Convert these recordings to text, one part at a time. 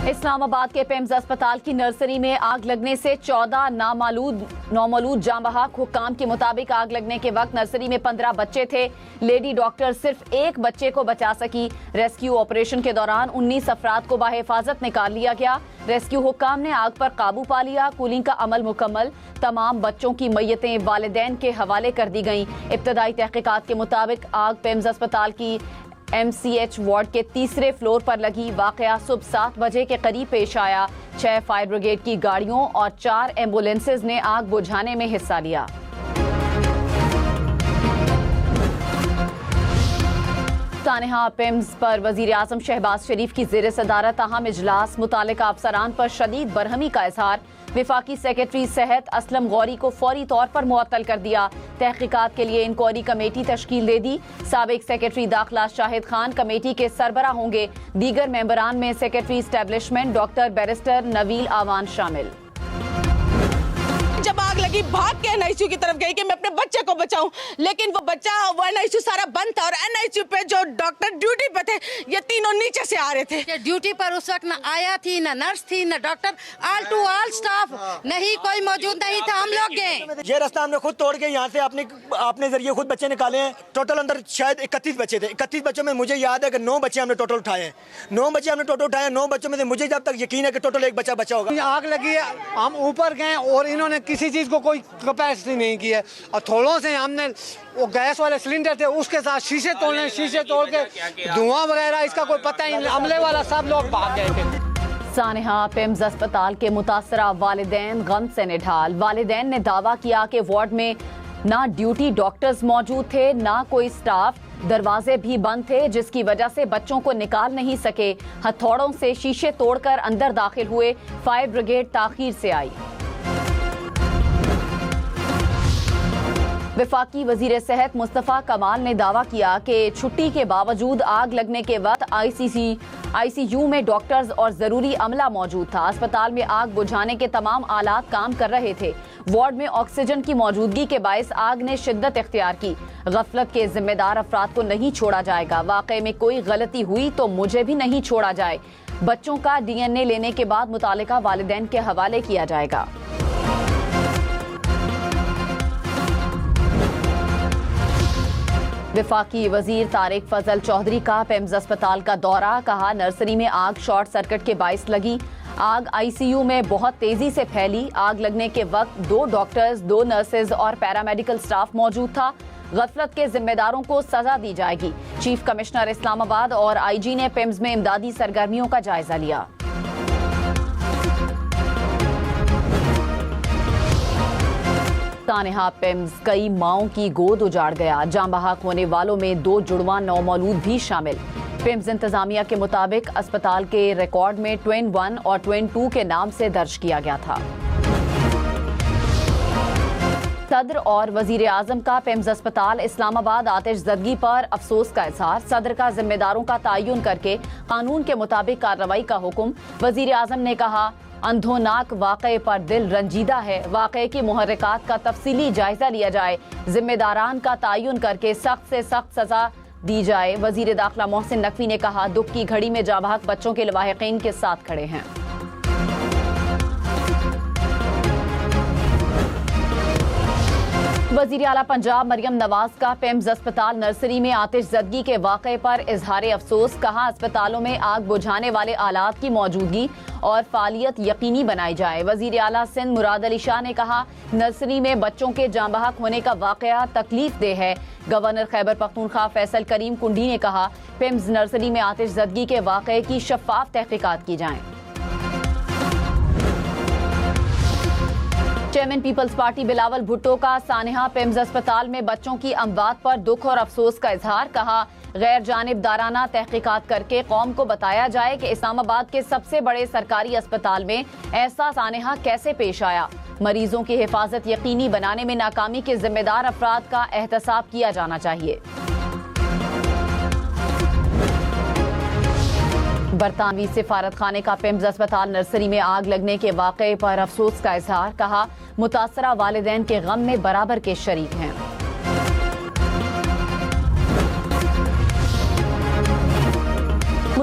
इस्लामाबाद के पिम्स अस्पताल की नर्सरी में आग लगने से 14 नामालूद जांबहक हुक्काम के मुताबिक आग लगने के वक्त नर्सरी में 15 बच्चे थे। लेडी डॉक्टर सिर्फ एक बच्चे को बचा सकी। रेस्क्यू ऑपरेशन के दौरान 19 अफराद को बाहिफाजत निकाल लिया गया। रेस्क्यू हुक्काम ने आग पर काबू पा लिया। कूलिंग का अमल मुकम्मल। तमाम बच्चों की मैयतें वालिदैन के हवाले कर दी गईं। इब्तदाई तहकीकात के मुताबिक आग पिम्स अस्पताल की MCH वार्ड के तीसरे फ्लोर पर लगी। वाकया सुबह 7 बजे के करीब पेश आया। 6 फायर ब्रिगेड की गाड़ियों और 4 एम्बुलेंसेज ने आग बुझाने में हिस्सा लिया। सानेहा पिम्स पर वजीर आजम शहबाज शरीफ की ज़ेर सदारत अहम इजलास। मुतालिका अफसरान पर शदीद बरहमी का इजहार। विफाकी सेक्रेटरी सेहत असलम गौरी को फौरी तौर पर मुअत्तल कर दिया। तहकीकात के लिए इंक्वायरी कमेटी तश्कील दे दी। साबिक सेक्रेटरी दाखिला शाहिद खान कमेटी के सरबरा होंगे। दीगर मेंबरान में secretary establishment doctor barrister Naveel आवान शामिल। जब आग लगी भाग के NICU की तरफ गई कि मैं अपने बच्चे को बचाऊं, लेकिन वो बच्चा वो NICU सारा बंद था और NICU पे जो डॉक्टर ड्यूटी पे थे ये तीनों नीचे से आ रहे थे। ड्यूटी पर उस वक्त न आया थी, न नर्स थी, न doctor, all to all staff नहीं, कोई मौजूद नहीं था। हम लोग गए, ये रास्ता हमने खुद तोड़ के यहाँ से अपने जरिए खुद बच्चे निकाले हैं। टोटल अंदर शायद 31 बच्चे थे। 31 बच्चों में मुझे याद है कि 9 बच्चे हमने टोटल उठाए हैं। 9 बच्चे हमने टोटल उठाए हैं। 9 बच्चों में से मुझे जब तक यकीन है कि टोटल एक बच्चा बचा होगा। आग लगी है, हम ऊपर गए और इन्होंने किसी चीज को कोई कैपेसिटी नहीं की है और थोड़ों से हमने वो गैस वाले सिलेंडर थे उसके साथ शीशे तोड़ने, शीशे तोड़ के धुआं वगैरह इसका कोई पता ही नहीं। अमले वाला सब लोग भाग गए थे। सानेहा पिम्स अस्पताल के मुतासरा वालिदैन गम से निढाल। वालिदैन ने दावा किया कि वार्ड में ना ड्यूटी डॉक्टर्स मौजूद थे, ना कोई स्टाफ। दरवाजे भी बंद थे जिसकी वजह से बच्चों को निकाल नहीं सके। हथौड़ों से शीशे तोड़कर अंदर दाखिल हुए। फायर ब्रिगेड ताखीर से आई। विफाकी वजीर सेहत मुस्तफ़ा कमाल ने दावा किया कि छुट्टी के बावजूद आग लगने के वक्त ICU में डॉक्टर्स और जरूरी अमला मौजूद था। अस्पताल में आग बुझाने के तमाम आलात काम कर रहे थे। वार्ड में ऑक्सीजन की मौजूदगी के बायस आग ने शिद्दत इख्तियार की। गफलत के जिम्मेदार अफराद को नहीं छोड़ा जाएगा। वाकई में कोई गलती हुई तो मुझे भी नहीं छोड़ा जाए। बच्चों का DNA लेने के बाद मुतालिका वालिदैन के हवाले किया जाएगा। विफाकी वजीर तारिक फजल चौधरी का पिम्स अस्पताल का दौरा। कहा नर्सरी में आग शॉर्ट सर्किट के बाइस लगी। आग ICU में बहुत तेजी से फैली। आग लगने के वक्त 2 डॉक्टर्स, 2 नर्सेज और पैरामेडिकल स्टाफ मौजूद था। गफलत के जिम्मेदारों को सजा दी जाएगी। चीफ कमिश्नर इस्लामाबाद और IG ने पिम्स में इमदादी सरगर्मियों का जायजा लिया। सानेहा पिम्स कई माओं की गोद उजाड़ गया। जांबहक होने वालों में 2 जुड़वा नौमौलूद भी शामिल। पिम्स इंतजामिया के मुताबिक अस्पताल के रिकॉर्ड में ट्विन 1 और ट्विन 2 के नाम से दर्ज किया गया था। सदर और वजीर आजम का पिम्स अस्पताल इस्लामाबाद आतिशज़दगी पर अफसोस का इजहार। सदर का जिम्मेदारों का तयन करके कानून के मुताबिक कार्रवाई का हुक्म। वजीर आजम ने कहा अंधोनाक वाक़े पर दिल रंजीदा है। वाक़े की मुहर्रिकात का तफसीली जायजा लिया जाए। जिम्मेदारान का तयन करके सख्त से सख्त सजा दी जाए। वजीर दाखिला मोहसिन नकवी ने कहा दुख की घड़ी में जांबहक बच्चों के लवाहिकीन के साथ खड़े हैं। वजीर आला पंजाब मरियम नवाज का पिम्स अस्पताल नर्सरी में आतिशज़दगी के वाक़े पर इजहार अफसोस। कहा अस्पतालों में आग बुझाने वाले आलात की मौजूदगी और फालियत यकीनी बनाई जाए। वजीर आला सिंध मुराद अली शाह ने कहा नर्सरी में बच्चों के जांबहक होने का वाक़या तकलीफ देह है। गवर्नर खैबर पख्तूनख्वा फैसल करीम कुंडी ने कहा पिम्स नर्सरी में आतिशज़दगी के वाक़े की शफ़ाफ तहकीकात की जाए। चेयरमैन पीपल्स पार्टी बिलावल भुट्टो का सानेहा पिम्स अस्पताल में बच्चों की अमवात पर दुख और अफसोस का इजहार। कहा गैर जानिबदाराना तहकीकात करके कौम को बताया जाए कि इस्लामाबाद के सबसे बड़े सरकारी अस्पताल में ऐसा सानेहा कैसे पेश आया। मरीजों की हिफाजत यकीनी बनाने में नाकामी के जिम्मेदार अफराद का एहतसाब किया जाना चाहिए। बरतानवी सिफारत खाने का पिम्स अस्पताल नर्सरी में आग लगने के वाक़े पर अफसोस का इजहार। कहा मुतासरा वालिदैन के गम में बराबर के शरीक हैं।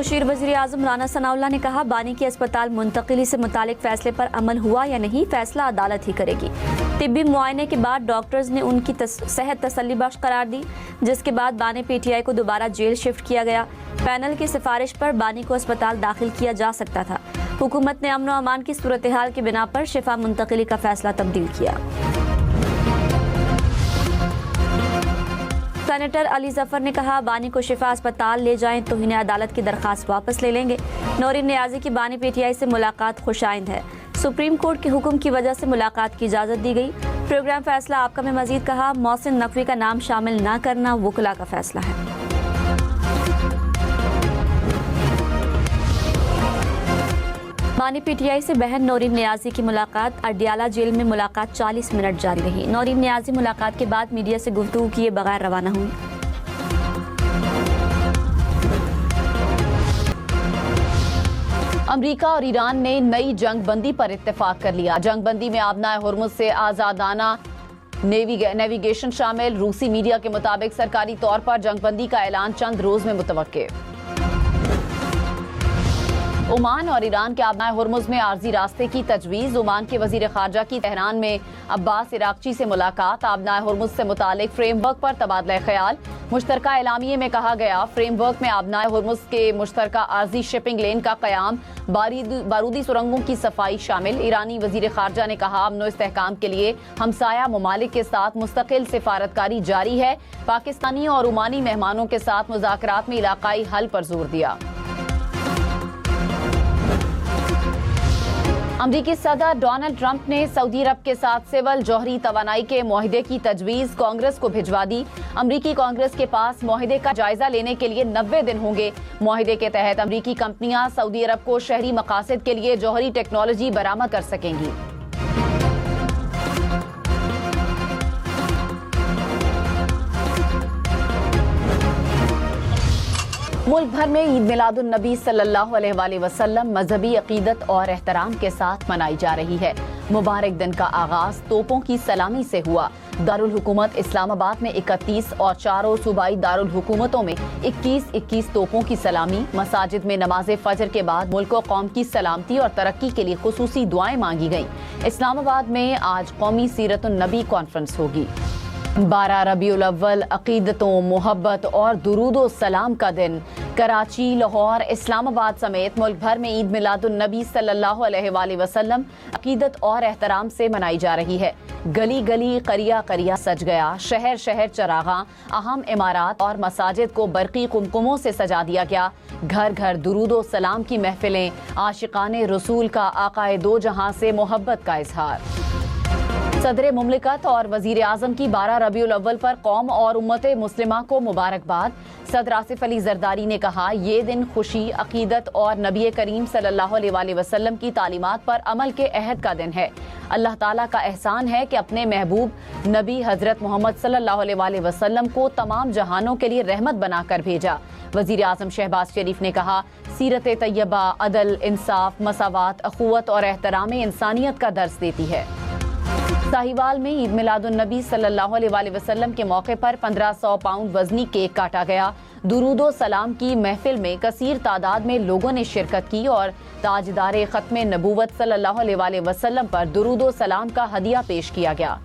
मुशीर वज़ीर आज़म राना सनाउल्लाह ने कहा, बानी की अस्पताल मुंतकिली से मुतालिक फैसले पर अमल हुआ या नहीं, फैसला अदालत ही करेगी। तिब्बी मुआयने के बाद डॉक्टर्स ने उनकी सेहत तसल्ली बख्श करार दी, जिसके बाद बानी PTI को दोबारा जेल शिफ्ट किया गया। पैनल की सिफारिश पर बानी को अस्पताल दाखिल किया जा सकता था। हुकूमत ने अमन व अमान की सूरत हाल की बिना पर शिफा मुंतकिली का फैसला तब्दील किया। सेनेटर अली जफर ने कहा, बानी को शिफा अस्पताल ले जाएं तो इन्हें अदालत की दरखास्त वापस ले लेंगे। नौरीन नियाजी की बानी PTI से मुलाकात खुशाइंद है। सुप्रीम कोर्ट के हुक्म की वजह से मुलाकात की इजाज़त दी गई। प्रोग्राम फैसला आपका में मजीद कहा, मोहसिन नकवी का नाम शामिल न करना वकला का फैसला है। बानी PTI से बहन नौरीन नियाजी की मुलाकात। अडियाला जेल में मुलाकात 40 मिनट जारी रही। नौरीन नियाजी मुलाकात के बाद मीडिया से गुफ्तगू किए बगैर रवाना हुई। अमेरिका और ईरान ने नई जंगबंदी पर इत्तेफाक कर लिया। जंगबंदी में आबनाए हुर्मुज से आजादाना नेविगेशन शामिल। रूसी मीडिया के मुताबिक सरकारी तौर पर जंगबंदी का ऐलान चंद रोज में मुतवक्के। ओमान और ईरान के आबनाए हुर्मुज में आर्जी रास्ते की तजवीज़। ओमान के वजीर खारजा की तेहरान में अब्बास इराक्ची से मुलाकात। आबनाए हुर्मुज से मुतालिक फ्रेमवर्क पर तबादला ख्याल। मुश्तरका एलामिये में कहा गया, फ्रेमवर्क में आबनाए हुर्मुज के मुश्तरका आर्जी शिपिंग लेन का क़याम, बारूदी सुरंगों की सफाई शामिल। ईरानी वजीर खारजा ने कहा, अमन व इस्तेहकाम के लिए हमसाया ममालिक के साथ मुस्तकिल सिफारतकारी जारी है। पाकिस्तानी और ओमानी मेहमानों के साथ मुज़ाकरात में इलाकाई हल पर जोर दिया। अमरीकी सदर डोनाल्ड ट्रंप ने सऊदी अरब के साथ सिविल जौहरी तवानाई के मुआहिदे की तजवीज़ कांग्रेस को भिजवा दी। अमरीकी कांग्रेस के पास मुआहिदे का जायजा लेने के लिए 90 दिन होंगे। मुआहिदे के तहत अमरीकी कंपनियां सऊदी अरब को शहरी मकासद के लिए जौहरी टेक्नोलॉजी बरामद कर सकेंगी। मुल्क भर में ईद मिलादुन नबी सल्लल्लाहु अलैहि वसल्लम मजहबी अकीदत और एहतराम के साथ मनाई जा रही है। मुबारक दिन का आगाज तोपों की सलामी से हुआ। दारुल हुकूमत इस्लामाबाद में 31 और चारों सूबाई दारुल हुकूमतों में 21-21 तोपों की सलामी। मसाजिद में नमाज फजर के बाद मुल्क व कौम की सलामती और तरक्की के लिए खुसूसी दुआएं मांगी गईं। इस्लामाबाद में आज कौमी सीरतुन नबी कॉन्फ्रेंस होगी। 12 रबीउल अव्वल अकीदतों, मोहब्बत और दुरूदो सलाम का दिन। कराची, लाहौर, इस्लामाबाद समेत मुल्क भर में ईद मिलादुन नबी सल्लल्लाहु अलैहि वसल्लम अकीदत और एहतराम से मनाई जा रही है। गली गली, करिया करिया सज गया। शहर शहर चरागां, अहम इमारात और मसाजिद को बरकी कुमकुमों से सजा दिया गया। घर घर दुरूदो सलाम की महफिलें। आशिकाने रसूल का आकाए दो जहां से मोहब्बत का इजहार। सदर मुमलिकत और वजीर आजम की 12 रबीउल अव्वल पर कौम और उम्मत मुस्लिमा को मुबारकबाद। सदर आसिफ अली जरदारी ने कहा, ये दिन खुशी, अकीदत और नबी करीम सल्लल्लाहु अलैहि वसल्लम की तालीमात पर अमल के अहद का दिन है। अल्लाह ताला का एहसान है कि अपने महबूब नबी हजरत मोहम्मद सल्लल्लाहु अलैहि वसल्लम को तमाम जहानों के लिए रहमत बनाकर भेजा। वजीर आजम शहबाज शरीफ ने कहा, सीरत तैयबा अदल, इंसाफ, मसावात, अखुवत और एहतराम इंसानियत का दर्स देती है। साहिवाल में ईद मिलादुन नबी सल्लल्लाहु अलैहि वसल्लम के मौके पर 1500 पाउंड वजनी केक काटा गया। दुरूदो सलाम की महफिल में कसीर तादाद में लोगों ने शिरकत की और ताजदार ख़त्मे नबूवत सल्लल्लाहु अलैहि वसल्लम पर दुरूदो सलाम का हदिया पेश किया गया।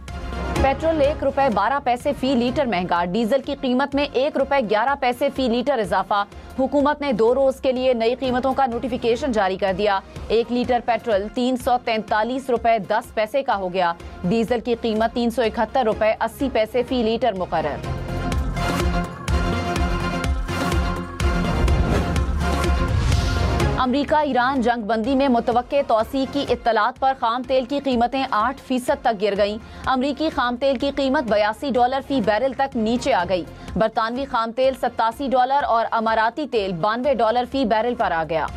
पेट्रोल ₹1.12 फी लीटर महंगा। डीजल की कीमत में ₹1.11 फी लीटर इजाफा। हुकूमत ने 2 रोज के लिए नई कीमतों का नोटिफिकेशन जारी कर दिया। 1 लीटर पेट्रोल ₹343.10 का हो गया। डीजल की कीमत ₹371.80 फी लीटर मुकर्रर। अमरीका ईरान जंगबंदी में मुतवक्के तौसी की इत्तलात पर खाम तेल की कीमतें 8% तक गिर गईं। अमरीकी खाम तेल की कीमत $82 फी बैरल तक नीचे आ गई। बरतानवी खाम तेल $87 और अमाराती तेल $92 फी बैरल पर आ गया।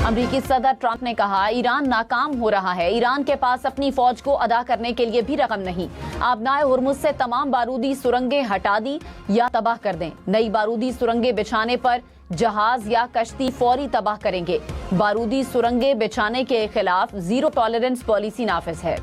अमरीकी सदर ट्रंप ने कहा, ईरान नाकाम हो रहा है। ईरान के पास अपनी फौज को अदा करने के लिए भी रकम नहीं। आबनाए हुर्मुज से तमाम बारूदी सुरंगें हटा दी या तबाह कर दें। नई बारूदी सुरंगें बिछाने पर जहाज या कश्ती फौरी तबाह करेंगे। बारूदी सुरंगें बिछाने के खिलाफ जीरो टॉलरेंस पॉलिसी नाफिज है।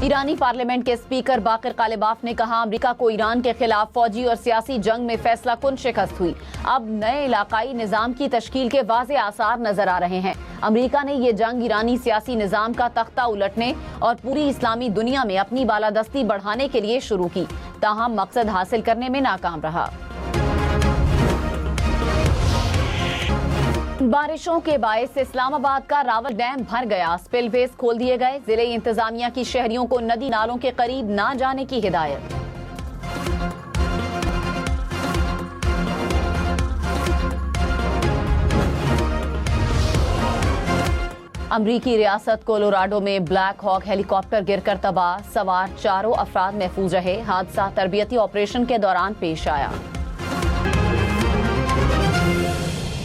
ईरानी पार्लियामेंट के स्पीकर बाकर कालिबाफ ने कहा, अमेरिका को ईरान के खिलाफ फौजी और सियासी जंग में फैसला कुन शिकस्त हुई। अब नए इलाकाई निजाम की तश्कील के वाज़े आसार नजर आ रहे हैं। अमेरिका ने ये जंग ईरानी सियासी निजाम का तख्ता उलटने और पूरी इस्लामी दुनिया में अपनी बालादस्ती बढ़ाने के लिए शुरू की, ताहम मकसद हासिल करने में नाकाम रहा। बारिशों के बायस इस्लामाबाद का रावल डैम भर गया, स्पिलवेज खोल दिए गए। जिले इंतजामिया की शहरियों को नदी नालों के करीब ना जाने की हिदायत। अमरीकी रियासत कोलोराडो में ब्लैक हॉक हेलीकॉप्टर गिरकर तबाह, सवार 4 अफराद महफूज रहे। हादसा तरबियती ऑपरेशन के दौरान पेश आया।